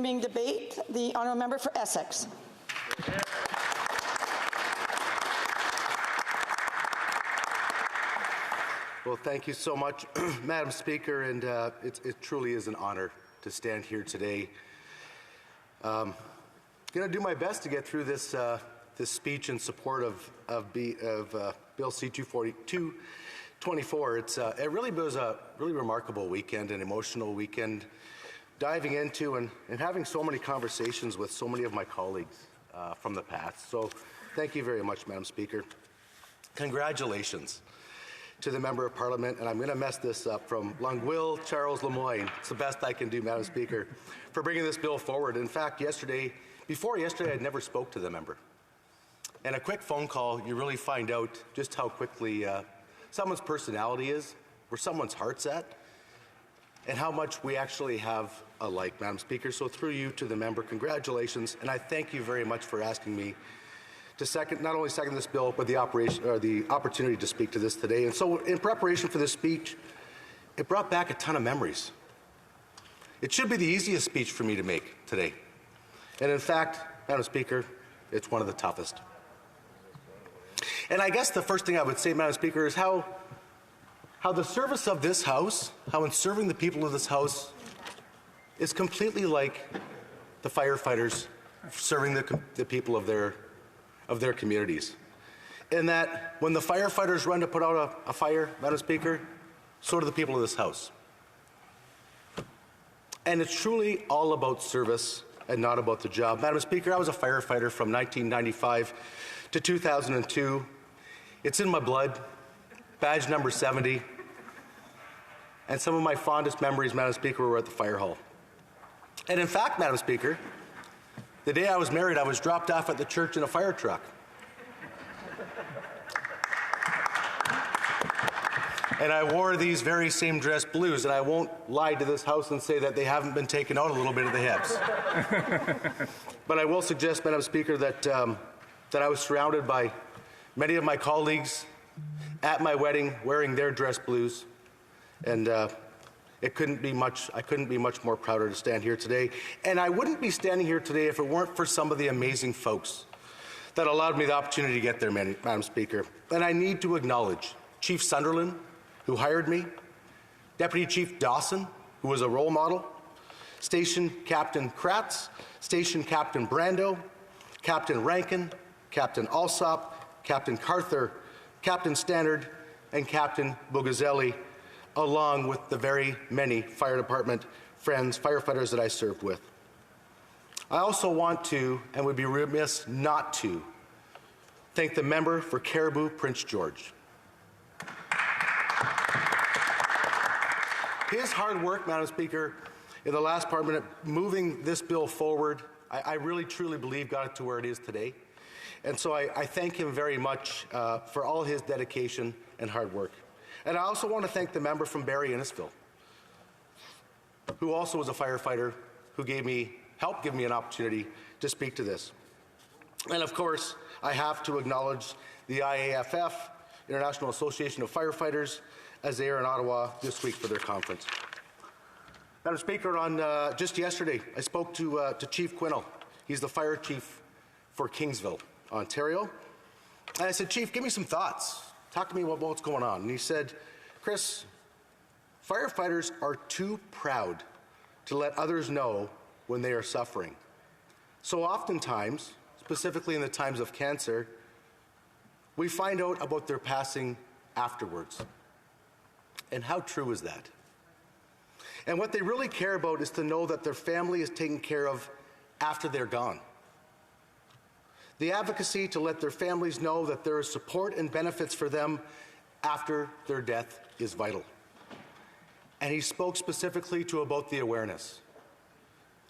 Being debate, the honourable member for Essex. Well, thank you so much, Madam Speaker, and it truly is an honour to stand here today. I'm going to do my best to get through this this speech in support of Bill C-224. It really was a really remarkable weekend, an emotional weekend, diving into and having so many conversations with so many of my colleagues from the past. So thank you very much, Madam Speaker. Congratulations to the Member of Parliament, and I'm going to mess this up, from Longueuil Charles Lemoyne. It's the best I can do, Madam Speaker, for bringing this bill forward. In fact, before yesterday, I never spoke to the member. And a quick phone call, you really find out just how quickly someone's personality is, where someone's heart's at, and how much we actually have alike, Madam Speaker. So through you to the member, congratulations, and I thank you very much for asking me to not only second this bill, but the opportunity to speak to this today. And so in preparation for this speech, it brought back a ton of memories. It should be the easiest speech for me to make today. And in fact, Madam Speaker, it's one of the toughest. And I guess the first thing I would say, Madam Speaker, is how the service of this House, how in serving the people of this House, is completely like the firefighters serving the people of their communities. In that when the firefighters run to put out a fire, Madam Speaker, so do the people of this House. And it's truly all about service and not about the job. Madam Speaker, I was a firefighter from 1995 to 2002. It's in my blood, badge number 70. And some of my fondest memories, Madam Speaker, were at the fire hall. And in fact, Madam Speaker, the day I was married, I was dropped off at the church in a fire truck. And I wore these very same dress blues, and I won't lie to this House and say that they haven't been taken out a little bit of the hips. But I will suggest, Madam Speaker, that I was surrounded by many of my colleagues at my wedding wearing their dress blues, and I couldn't be much more prouder to stand here today. And I wouldn't be standing here today if it weren't for some of the amazing folks that allowed me the opportunity to get there, Madam Speaker. And I need to acknowledge Chief Sunderland, who hired me, Deputy Chief Dawson, who was a role model, Station Captain Kratz, Station Captain Brando, Captain Rankin, Captain Alsop, Captain Carther, Captain Stannard, and Captain Bugazelli, along with the very many fire department friends, firefighters that I served with. I also want to, and would be remiss not to, thank the member for Caribou Prince George. His hard work, Madam Speaker, in the last Parliament, moving this bill forward, I really truly believe got it to where it is today. And so I thank him very much for all his dedication and hard work. And I also want to thank the member from Barrie Innisfil, who also was a firefighter, who helped give me an opportunity to speak to this. And of course, I have to acknowledge the IAFF, International Association of Firefighters, as they are in Ottawa this week for their conference. Madam Speaker, just yesterday, I spoke to Chief Quinnell. He's the fire chief for Kingsville, Ontario. And I said, Chief, give me some thoughts. Talk to me about what's going on. And he said, Chris, firefighters are too proud to let others know when they are suffering. So oftentimes, specifically in the times of cancer, we find out about their passing afterwards. And how true is that? And what they really care about is to know that their family is taken care of after they're gone. The advocacy to let their families know that there is support and benefits for them after their death is vital. And he spoke specifically about the awareness.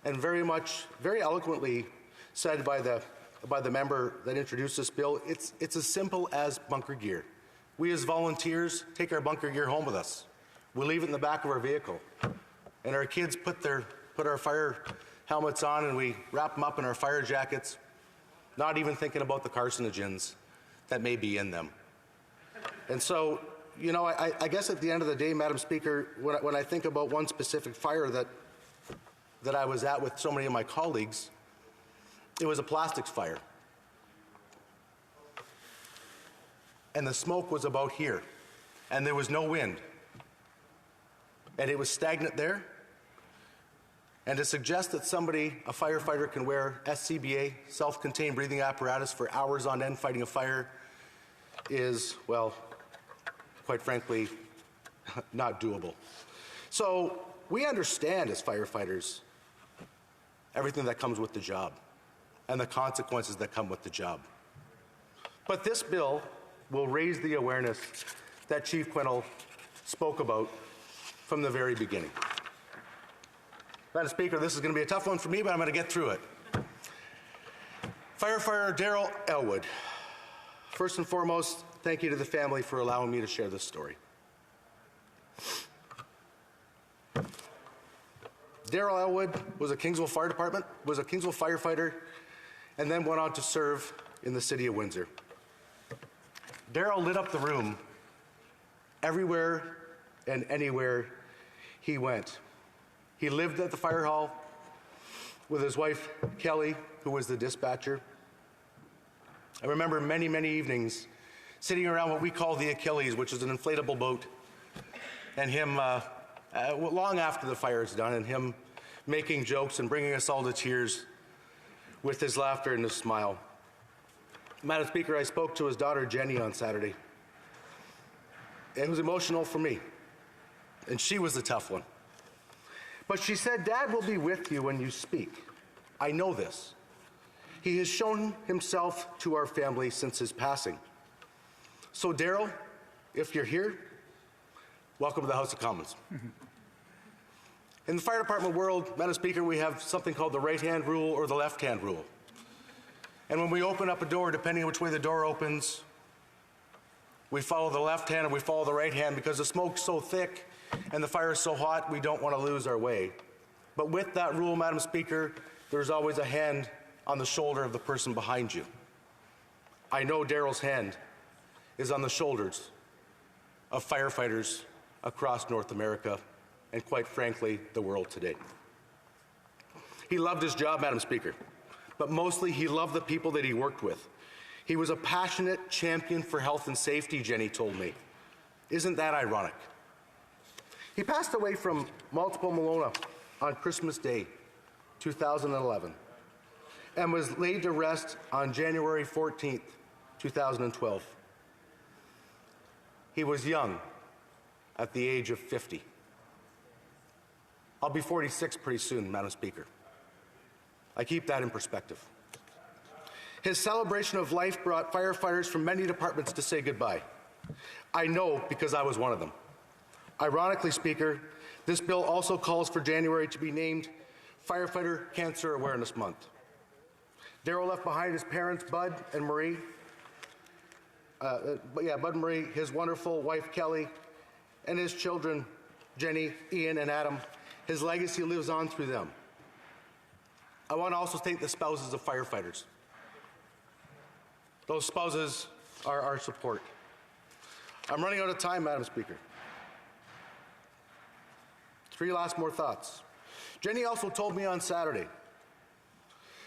And very eloquently said by the member that introduced this bill, it's as simple as bunker gear. We as volunteers take our bunker gear home with us. We leave it in the back of our vehicle. And our kids put our fire helmets on, and we wrap them up in our fire jackets, not even thinking about the carcinogens that may be in them. And so, you know, I guess at the end of the day, Madam Speaker, when I think about one specific fire that that I was at with so many of my colleagues, it was a plastics fire. And the smoke was about here, and there was no wind. And it was stagnant there. And to suggest that somebody, a firefighter, can wear SCBA, self-contained breathing apparatus, for hours on end fighting a fire is, well, quite frankly, not doable. So we understand as firefighters everything that comes with the job and the consequences that come with the job. But this bill will raise the awareness that Chief Quinnell spoke about from the very beginning. Madam Speaker, this is going to be a tough one for me, but I'm going to get through it. Firefighter Darrell Elwood. First and foremost, thank you to the family for allowing me to share this story. Darrell Elwood was a Kingsville Fire Department, was a Kingsville firefighter, and then went on to serve in the city of Windsor. Darrell lit up the room everywhere and anywhere he went. He lived at the fire hall with his wife, Kelly, who was the dispatcher. I remember many, many evenings sitting around what we call the Achilles, which is an inflatable boat, and him, long after the fire is done, and him making jokes and bringing us all to tears with his laughter and his smile. Madam Speaker, I spoke to his daughter, Jenny, on Saturday. It was emotional for me, and she was the tough one. But she said, "Dad will be with you when you speak. I know this. He has shown himself to our family since his passing. So Darrell, if you're here, welcome to the House of Commons." In the fire department world, Madam Speaker, we have something called the right-hand rule or the left-hand rule. And when we open up a door, depending on which way the door opens, we follow the left hand or we follow the right hand, because the smoke's so thick and the fire is so hot, we don't want to lose our way. But with that rule, Madam Speaker, there's always a hand on the shoulder of the person behind you. I know Darrell's hand is on the shoulders of firefighters across North America and, quite frankly, the world today. He loved his job, Madam Speaker, but mostly he loved the people that he worked with. He was a passionate champion for health and safety, Jenny told me. Isn't that ironic? He passed away from multiple myeloma on Christmas Day, 2011, and was laid to rest on January 14th, 2012. He was young at the age of 50. I'll be 46 pretty soon, Madam Speaker. I keep that in perspective. His celebration of life brought firefighters from many departments to say goodbye. I know because I was one of them. Ironically, Speaker, this bill also calls for January to be named Firefighter Cancer Awareness Month. Darrell left behind his parents, Bud and Marie. Bud and Marie, his wonderful wife, Kelly, and his children, Jenny, Ian, and Adam. His legacy lives on through them. I want to also thank the spouses of firefighters. Those spouses are our support. I'm running out of time, Madam Speaker. 3 last more thoughts. Jenny also told me on Saturday,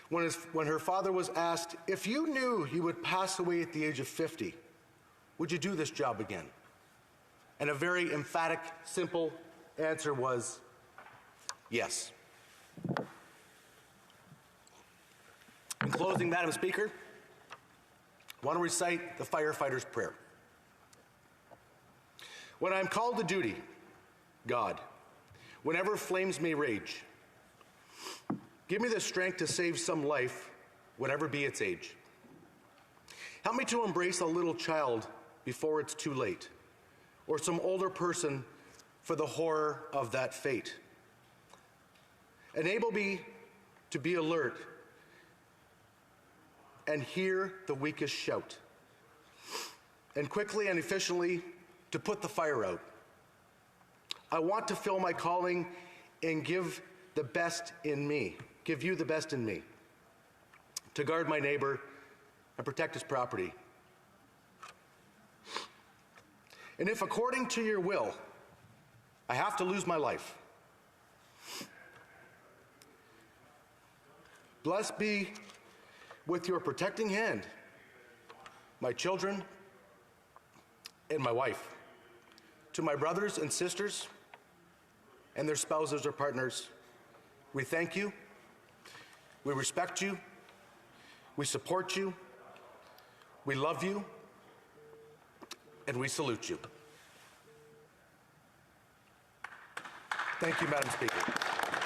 when her father was asked, if you knew you would pass away at the age of 50, would you do this job again? And a very emphatic, simple answer was, yes. In closing, Madam Speaker, I want to recite the firefighter's prayer. When I am called to duty, God, whenever flames may rage, give me the strength to save some life, whatever be its age. Help me to embrace a little child before it's too late, or some older person for the horror of that fate. Enable me to be alert and hear the weakest shout, and quickly and efficiently to put the fire out. I want to fill my calling and give the best in me, give you the best in me, to guard my neighbor and protect his property. And if according to your will, I have to lose my life, Blessed be with your protecting hand, my children and my wife. To my brothers and sisters and their spouses or partners, we thank you, we respect you, we support you, we love you, and we salute you. Thank you, Madam Speaker.